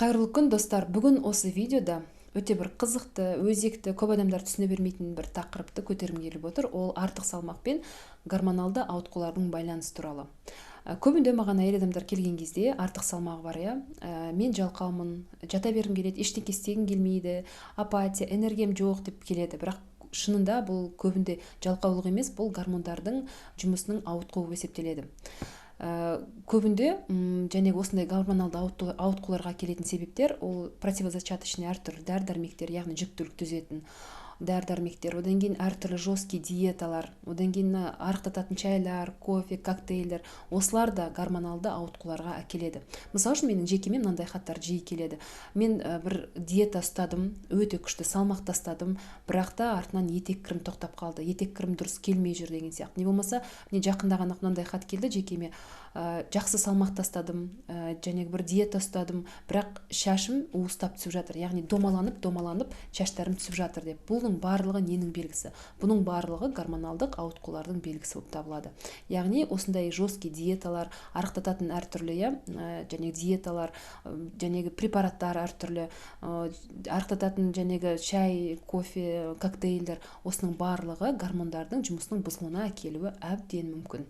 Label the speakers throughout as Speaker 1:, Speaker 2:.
Speaker 1: Қайырлы күн достар. Бүгін осы видеода өте бір қызықты, өзекті, көп адамдар түсіне бермейтін бір тақырыпты көтергім келіп отыр. Ол артық салмақ пен гормоналды ауытқулардың байланысы туралы. Көбінде маған әйел адамдар келген кезде артық салмағы бар, мен жалқаумын, жата бергім келеді, ештеңе істегім келмейді, апатия, энергиям жоқ деп келеді. Бірақ шынында бұл көбінде жалқаулық емес, бұл гормондардың жұмысының ауытқуы болып есептеледі. Көбінде және осындай гормоналды ауытқуларға келетін себептер ол противозачаточный әртүрлі дәрі-дәрмектер, яғни жүктілік түзетін дәрі-дәрмектер, одан кейін әртүрлі жесткий диеталар, одан кейін арықтататын шайлар, кофе, коктейльдер, осылар да гормоналды ауытқуларға әкеледі. Мысалы үшін менің жекеме мынандай хаттар жиі келеді. Мен бір диета ұстадым, өте күшті салмақ тастадым, бірақ та артынан етек кірім тоқтап қалды, етек кірім дұрыс келмей жүр деген сияқты. Не болмаса, мен жақында ғана мынандай хат келді жекеме. Жақсы салмақ тастадым, және бір диета ұстадым, бірақ шашым уыстап түсіп жатыр, яғни домаланып шаштарым түсіп жатыр деп. Бұның барлығы ненің белгісі? Бұның барлығы гормоналдық ауытқулардың белгісі болып табылады. Яғни осындай жесткий диеталар, арықтататын әртүрлі, және диеталар, және препараттар әртүрлі, арықтататын және шай, кофе, коктейльдер, осының барлығы гормондардың жұмысының бұзылуына әкелуі әбден мүмкін.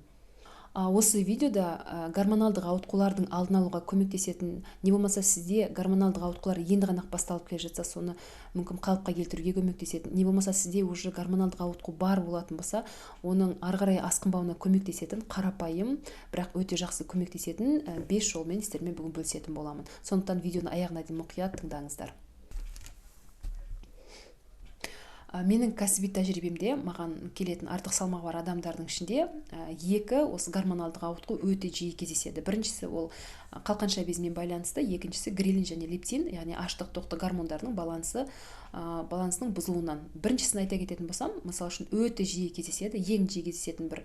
Speaker 1: Осы видеода гормоналдық ауытқулардың алдын алуға көмектесетін, не болмаса сізде гормоналдық ауытқулар енді ғана басталып келе жатса, соны мүмкін қалыпқа келтіруге көмектесетін, не болмаса сізде уже гормоналдық ауытқу бар болатын болса, оның ары қарай асқынбауына көмектесетін, қарапайым, бірақ өте жақсы көмектесетін 5 жолмен сіздермен бүгін бөлісетін боламын. Сондықтан видеоны аяғына дейін мұқият тыңдаңыздар. Менің кәсіби тәжірибемде маған келетін артық салмағы бар адамдардың ішінде екі осы гормоналдық ауытқу өте жиі кездеседі. Біріншісі ол қалқанша безімен байланысты, екіншісі грелин және лептин, яғни аштық тоқты гормондарының балансының бұзылуынан. Біріншісін айта кететін болсам, мысалы үшін өте жиі кездеседі, ең жиі кездесетін бір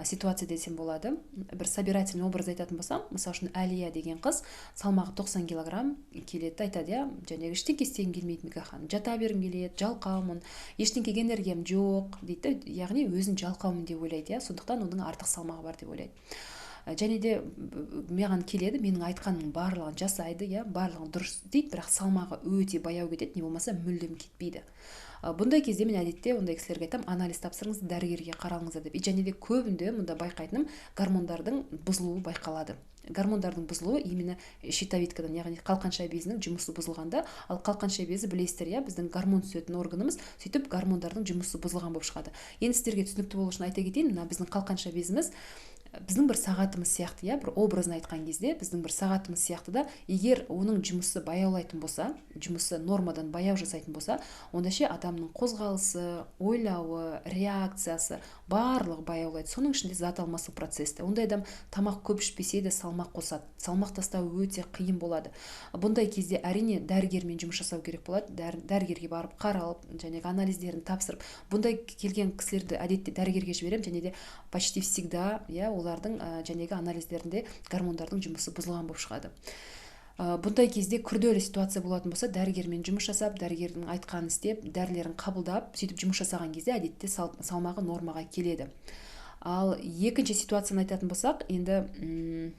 Speaker 1: ситуация десем болады. Бір собирательный образ айтатын болсам, мысалы үшін Әлия деген қыз салмағы 90 килограмм келеді, айтады, және ештеңе істегім келмейді, Микахан, жата бергім келеді, жалқаумын, ештеңеге энергиям жоқ дейді, яғни өзін жалқаумын деп ойлайды, сондықтан оның артық салмағы бар деп ойлайды. Және де маған келеді, менің айтқаным барлығын жасайды, барлығын дұрыс дейді, бірақ салмағы өте баяу кетеді, не болмаса мүлдем кетпейді. Бұндай кезде мен әдетте ондай кісілерге айтамын, анализ тапсырыңыз, дәрігерге қаралыңыздар деп. Және де көбінде мұнда байқайтыным гормондардың бұзылуы байқалады. Гормондардың бұзылуы именно щитовидкадан, яғни қалқанша безінің жұмысы бұзылғанда, ал қалқанша безі білесіздер, біздің гормон түсетін органымыз, сөйтіп гормондардың жұмысы бұзылған болып шығады. Енді сіздерге түсінікті болу үшін айта кетейін, мына біздің қалқанша безіміз біздің бір сағатымыз сияқты, бір образын айтқан кезде біздің бір сағатымыз сияқты да, егер оның жұмысы баяулайтын болса, жұмысы нормадан баяу жасайтын болса, онда ше адамның қозғалысы, ойлауы, реакциясы барлығы баяулайды. Соның ішінде зат алмасу процесі. Ондай адам тамақ көп ішпесе де салмақ қосады. Салмақ тастау өте қиын болады. Бұндай кезде әрине дәрігермен жұмыс жасау керек болады. Дәрігерге барып қаралып, және анализдерін тапсырып, бұндай келген кісілерді әдетте дәрігерге жіберем, және де почти всегда, олардың жәнегі анализдерінде гормондардың жұмысы бұзылған болып шығады. Бұндай кезде күрделі ситуация болатын болса, дәрігермен жұмыс жасап, дәрігердің айтқанын істеп, дәрілерін қабылдап, сөйтіп жұмыс жасаған кезде әдетте салмағы нормаға келеді. Ал екінші ситуацияны айтатын болсақ, енді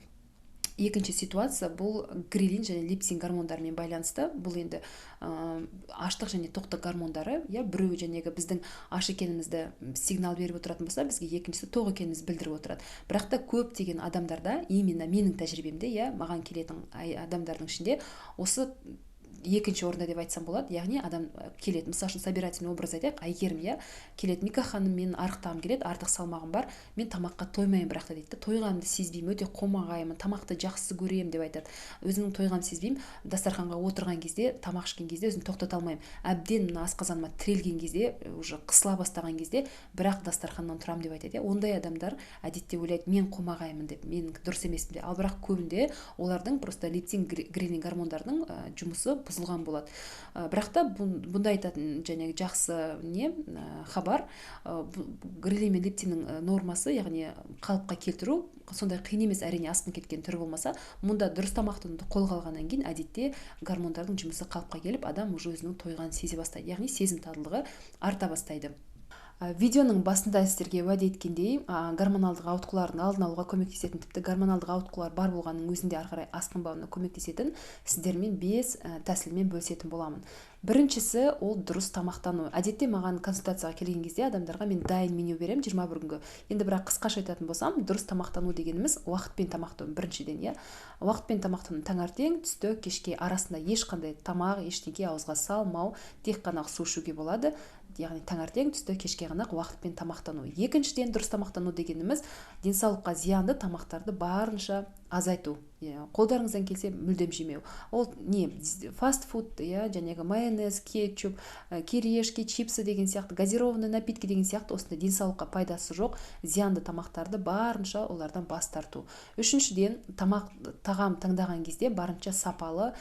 Speaker 1: екінші ситуация бұл грелин және лептин гормондарымен байланысты. Бұл енді аштық және тоқтық гормондары, біреуі жәнегі біздің аш екенімізді сигнал беріп отыратын болса, бізге екіншісі тоқ екенімізді білдіріп отырады. Бірақ та көптеген адамдарда, именно менің тәжірибемде, маған келетін адамдардың ішінде осы екінші орында деп айтсам болады, яғни адам келеді, мысалы үшін собирательный образ айтайық, Әйгерім келеді, Микаханым, мен арықтағым келеді, артық салмағым бар, мен тамаққа тоймаймын, бірақ та дейді, тойғанымды сезбеймін, өте қомағаймын, тамақты жақсы көремін деп айтады. Өзінің тойғанын сезбеймін, дастарханға отырған кезде, тамақ ішкен кезде өзін тоқтата алмаймын. Әбден асқазаныма тірелген кезде, уже қысыла бастаған кезде, бірақ дастарханнан тұрамын деп айтады. Ондай адамдар әдетте ойлайды, мен қомағаймын деп, мен дұрыс емеспін деп. Ал бірақ көбінде олардың просто лептин, грелин гормондарының жұмысы бұзылған болады. Бірақ та бұнда айтатын және жақсы хабар, грелин мен лептиннің нормасы, яғни қалыпқа келтіру сондай қиын емес, әрине асқын кеткен түрі болмаса, мұнда дұрыс тамақтануды қолға алғаннан кейін әдетте гормондардың жұмысы қалыпқа келіп, адам уже өзінің тойғанын сезе бастайды, яғни сезімталдығы арта бастайды. Видеоның басында сіздерге уәде еткендей, гормоналдық ауытқулардың алдын алуға көмектесетін, тіпті гормоналдық ауытқулар бар болғанның өзінде ары қарай асқынбауына көмектесетін сіздермен 5 тәсілмен бөлісетін боламын. Біріншісі ол дұрыс тамақтану. Әдетте маған консультацияға келген кезде адамдарға мен дайын меню беремін 21 күнгі. Енді бірақ қысқаша айтатын болсам, дұрыс тамақтану дегеніміз уақытпен тамақтану біріншіден, иә. Уақытпен тамақтану таңертең, түсті, кешке арасында ешқандай тамақ, ештеңе ауызға салмау, тек қана су ішуге болады. Яғни таңертең, түсті, кешке ғана уақытпен тамақтану. Екіншіден дұрыс тамақтану дегеніміз денсаулыққа зиянды тамақтарды барынша азайту. Қолдарыңыздан келсе мүлдем жемеу. Ол не? Фастфуд, жаңағы майонез, кетчуп, кириешки, чипсы деген сияқты, газированный напитки деген сияқты осындай денсаулыққа пайдасы жоқ зиянды тамақтарды барынша олардан бас тарту. Үшіншіден, тағам таңдаған кезде барынша сапалы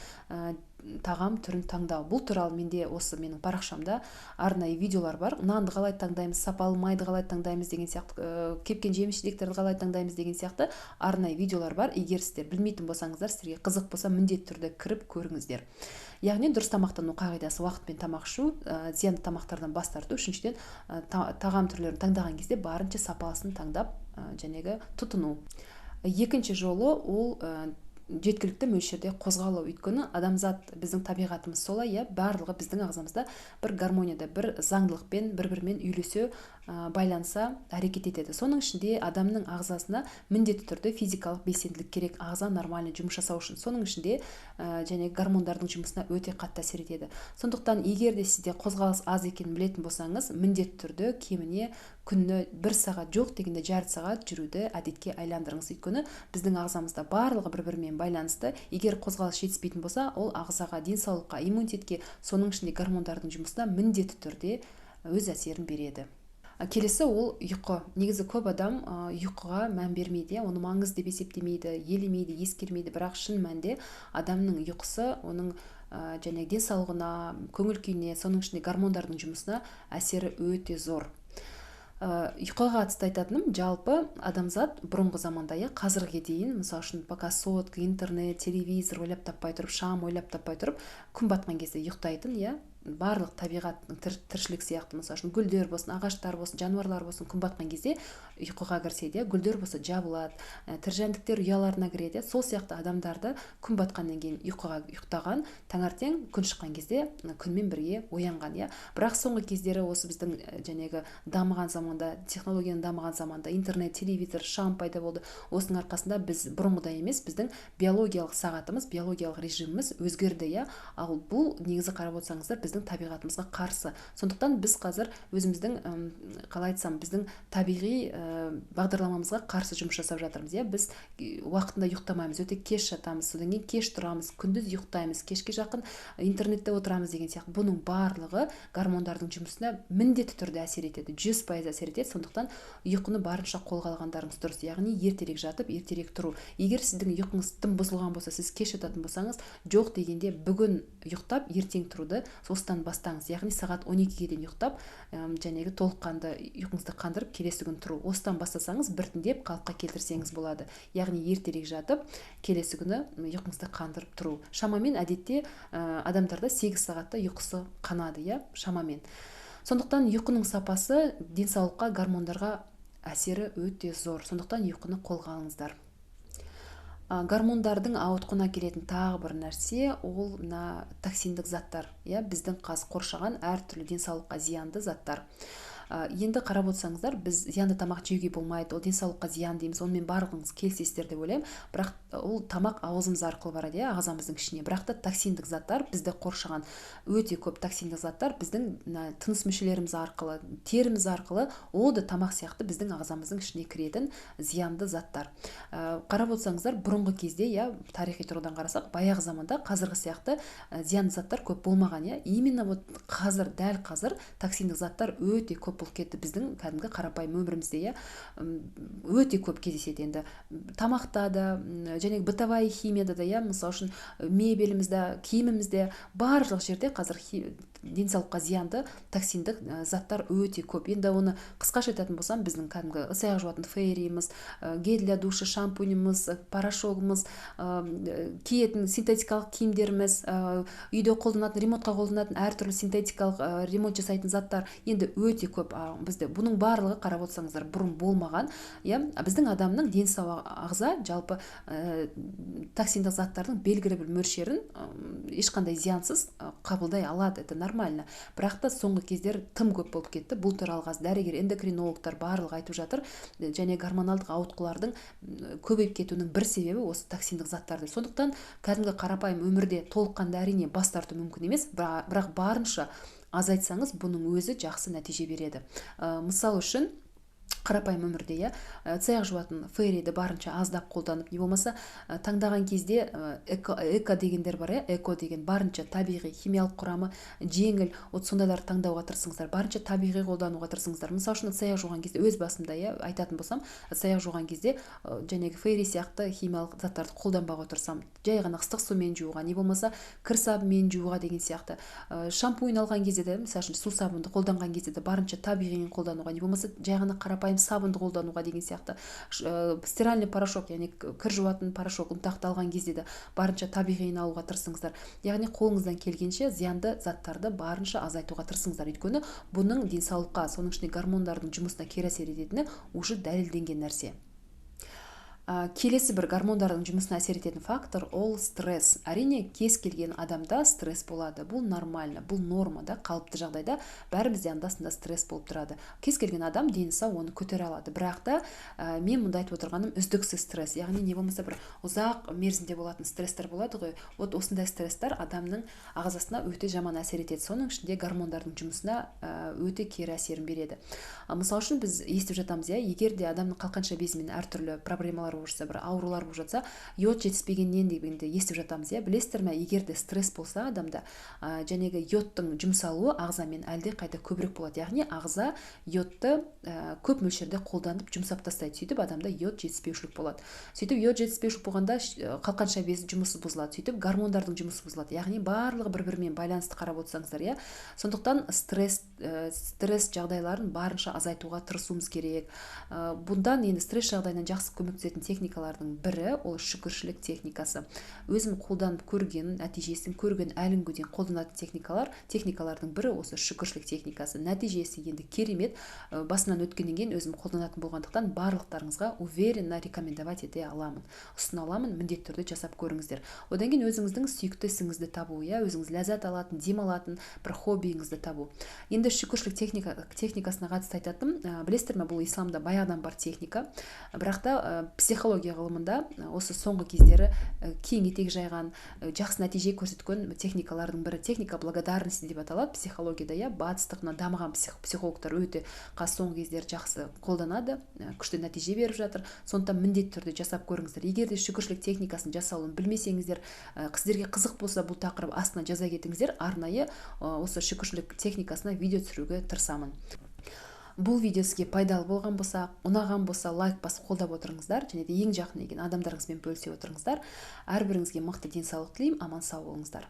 Speaker 1: тағам түрін таңдау. Бұл туралы менде осы менің парақшамда арнайы видеолар бар. Нанды қалай таңдаймыз, сапалы майды қалай таңдаймыз деген сияқты, кепкен жеміс-жидектерді қалай таңдаймыз деген сияқты арнайы видеолар бар. Егер сіздер білмейтін болсаңыздар, сіздерге қызық болса, міндетті түрде кіріп көріңіздер. Яғни дұрыс тамақтану қағидасы: уақытпен тамақ ішу, зиянды тамақтардан бас тарту. Үшіншіден, тағам түрлерін таңдаған кезде барынша сапасын таңдап, тұтыну. Екінші жолы ол жеткілікті мөлшерде қозғалу. Өйткені адамзат, біздің табиғатымыз солай, барлығы біздің ағзамызда бір гармонияда, бір заңдылықпен, бір-бірімен үйлесе, байланса әрекет етеді. Соның ішінде адамның ағзасына міндетті түрде физикалық белсенділік керек, ағза нормальный жұмыс жасау үшін. Соның ішінде гормондардың жұмысына өте қатты әсер етеді. Сондықтан егер де сізде қозғалыс аз екенін білетін болсаңыз, міндетті түрде кеміне күніне 1 сағат, жоқ дегенде жарты сағат жүруді әдетке айландырыңыз. Өйткені біздің ағзамызда барлығы бір-бірімен байланысты. Егер қозғалыс жетіспейтін болса, ол ағзаға, денсаулыққа, иммунитетке, соның ішінде гормондардың жұмысына міндетті түрде өз әсерін береді. Келесі ол ұйқы. Негізі көп адам ұйқыға мән бермейді, оны маңызды деп есептемейді, елемейді, ескермейді. Бірақ шын мәнінде адамның ұйқысы оның денсаулығына, көңіл күйіне, соның ішінде гормондардың жұмысына әсері өте зор. Ұйқыға қатысты айтатыным, жалпы адамзат бұрынғы заманда, қазірге дейін, мысалы үшін, пока сотка, интернет, телевизор ойлап таппай тұрып, шам ойлап таппай тұрып, күн батқан кезде ұйықтайтын, барлық табиғаттың тіршілік сияқты, мысалы үшін, гүлдер болсын, ағаштар болсын, жануарлар болсын, күн батқан кезде ұйқыға кірсе, гүлдер болса жабылады, тіржәндіктер ұяларына кіреді. Сол сияқты адамдарды күн батқаннан кейін ұйқыға ұйықтаған, таңертең күн шыққан кезде күнмен бірге оянған. Бірақ соңғы кездері осы біздің дамыған заманда, технологияның дамыған заманда, интернет, телевизор, шам пайда болды. Осының арқасында біз бұрынғыдай емес, біздің биологиялық сағатымыз, биологиялық режиміміз өзгерді. Ал бұл негізі қарап отырсаңыздар, біздің табиғатымызға қарсы. Сондықтан біз қазір өзіміздің, қалай айтсам, біздің табиғи бағдарламамызға қарсы жұмыс жасап жатырмыз. Біз уақытында ұйықтамаймыз, өте кеш жатамыз, содан кейін кеш тұрамыз, күндіз ұйықтаймыз, кешке жақын интернетте отырамыз деген сияқты. Бұның барлығы гормондардың жұмысына міндетті түрде әсер етеді, 100% әсер етеді. Сондықтан ұйқыны барынша қолға алғандарыңыз дұрыс. Яғни ертерек жатып, ертерек тұру. Егер сіздің ұйқыңыз тым бұзылған болса, сіз кеш жататын болсаңыз, жоқ дегенде бүгін ұйықтап, ертең тұруды осыдан бастаңыз. Яғни сағат 12-ге дейін ұйықтап, толыққанды ұйқыңызды қандырып, келесі күн тұру. Осыдан бастасаңыз, біртіндеп қалыпқа келтірсеңіз болады. Яғни ертерек жатып, келесі күні ұйқыңызды қандырып тұру. Шамамен әдетте адамдарда 8 сағатта ұйқысы қанады, шамамен. Сондықтан ұйқының сапасы денсаулыққа, гормондарға әсері өте зор. Сондықтан ұйқыны қолға алыңыздар. Гормондардың ауытқуына келетін тағы бір нәрсе ол токсиндік заттар. Біздің қоршаған әртүрлі денсаулыққа зиянды заттар. Енді қарап отырсаңыздар, біз зиянды тамақ жеуге болмайды, ол денсаулыққа зиян дейміз, онымен барлығыңыз келісесіздер деп ойлаймын. Бірақ ол тамақ аузымыз арқылы барады, ағзамыздың ішіне. Бірақ та токсиндік заттар, бізді қоршаған өте көп токсиндік заттар біздің тыныс мүшелеріміз арқылы, теріміз арқылы, ол да тамақ сияқты біздің ағзамыздың ішіне кіретін зиянды заттар. Қарап отырсаңыздар, бұрынғы кезде, тарихи тұрғыдан қарасақ, баяғы заманда қазіргі сияқты зиянды заттар көп болмаған. Именно қазір, дәл қазір токсиндік заттар өте көп болып кетті біздің кәдімгі қарапайым өмірімізде. Өте көп кездеседі. Енді тамақта да, және бытовая химияда да, мысалы үшін мебелімізде, киімімізде, барлық жерде қазір денсаулыққа зиянды токсиндік заттар өте көп. Енді оны қысқаша айтатын болсам, біздің кәдімгі ыдыс-аяқ жуатын фейриіміз, гель для душа, шампуніміз, порошогымыз, киетін синтетикалық киімдеріміз, үйде қолданатын, ремонтқа қолданатын әртүрлі синтетикалық ремонт жасайтын заттар енді өте көп. бізде бұның барлығы қарап отырсаңыздар бұрын болмаған. Біздің адамның денсау ағза жалпы токсиндік заттардың белгілі бір мөлшерін ешқандай зиянсыз қабылдай алады, это нормально. Бірақ та соңғы кездер тым көп болып кетті. Бұл туралы қазір дәрігер, эндокринологтар барлығы айтып жатыр. Және гормоналдық ауытқулардың көбейіп кетуінің бір себебі осы токсиндік заттарды. Сондықтан кәдімгі қарапайым өмірде толыққанды әрине бас тарту мүмкін емес, бірақ барынша азайтсаңыз бұның өзі жақсы нәтиже береді. Мысал үшін қарапайым өмірде цех жуатын фейриді барынша аздап қолданып, не болмаса таңдаған кезде эко дегендер бар, эко деген барынша табиғи, химиялық құрамы жеңіл, сондайларды таңдауға тырысыңыздар, барынша табиғи қолдануға тырысыңыздар. Мысал үшін цех жуған кезде өз басымда айтатын болсам, цех жуған кезде жәнегі фейри сияқты химиялық заттарды қолданбауға тырысам, жай ғана ыстық сумен жууға, не болмаса кір сабынмен жууға деген сияқты. Шампунь алған кезде де, мысал үшін су сабынды қолданған кезде де барынша табиғиін қолдануға, не болмаса жай ғана қарапайым сабынды қолдануға деген сияқты. Стиральный порошок, яғни кір жуатын порошок, ұнтақты алған кезде де барынша табиғиін алуға тырысыңыздар. Яғни қолыңыздан келгенше зиянды заттарды барынша азайтуға тырысыңыздар. Өйткені бұның денсаулыққа, соның ішінде гормондардың жұмысына кері әсер ететіні уже дәлелденген нәрсе. Келесі бір гормондардың жұмысына әсер ететін фактор ол стресс. Әрине кез келген адамда стресс болады. Бұл нормально, бұл нормада, қалыпты жағдайда бәрімізде анда-санда стресс болып тұрады. Кез келген адам дені сау оны көтере алады. Бірақ та мен мұнда айтып отырғаным үздіксіз стресс. Яғни не болмаса бір ұзақ мерзімде болатын стресстер болады ғой. Осындай стресстер адамның ағзасына өте жаман әсер етеді. Соның ішінде гормондардың жұмысына өте кері әсерін береді. Мысал үшін біз естіп жатамыз, егер де адамның қалқанша безімен әртүрлі проблемалар болып жатса, бір аурулар болып жатса, йод жетіспегеннен дегенде естіп жатамыз, білесіздер ме, егер де стресс болса адамда, жәнегі йодтың жұмсалуы ағзамен әлде қайда көбірек болады. Яғни ағза йодты көп мөлшерде қолданып жұмсап тастайды. Сөйтіп адамда йод жетіспеушілік болады. Сөйтіп йод жетіспеушілік болғанда қалқанша без жұмысы бұзылады. Сөйтіп гормондардың жұмысы бұзылады. Яғни барлығы бір-бірімен байланысты қарап отырсаңыздар, сондықтан стресс жағдайларын барынша азайтуға тырысуымыз керек. Бұндан енді стресс жағдайынан жақсы көмектесетін техникалардың бірі ол шүкіршілік техникасы. Өзім қолданып көрген, нәтижесін көрген әлі дейін қолданатын техникалардың бірі осы шүкіршілік техникасы. Нәтижесі енді керемет. Басынан өткеннен кейін өзім қолданатын болғандықтан барлықтарыңызға уверенно рекомендовать ете аламын. Ұсына аламын, міндетті түрде жасап көріңіздер. Одан кейін өзіңіздің сүйікті ісіңізді табу, өзіңіз ләззат алатын, демалатын бір хоббиіңізді табу. Енді шүкіршілік техникасына қатысты айтатым, білесіздер ме, бұл исламда баяғыдан бар техника. Бірақ та психология ғылымында осы соңғы кездері кең етек жайған, жақсы нәтиже көрсеткен техникалардың бірі. Техника благодарности деп аталады психологияда. Батыстық дамыған психологтар өте соңғы кездері жақсы қолданады, күшті нәтиже беріп жатыр. Сондықтан міндетті түрде жасап көріңіздер. Егер де шүкіршілік техникасын жасалуын білмесеңіздер, сіздерге қызық болса бұл тақырып астына жаза кетіңіздер. Арнайы осы шүкіршілік техникасына видео түсіруге тырысамын. Бұл видео сізге пайдалы болған болса, ұнаған болса, лайк басып қолдап отырыңыздар, және де ең жақын деген адамдарыңызбен бөлісе отырыңыздар. Әрбіріңізге мықты денсаулық тілеймін, аман сау болыңыздар.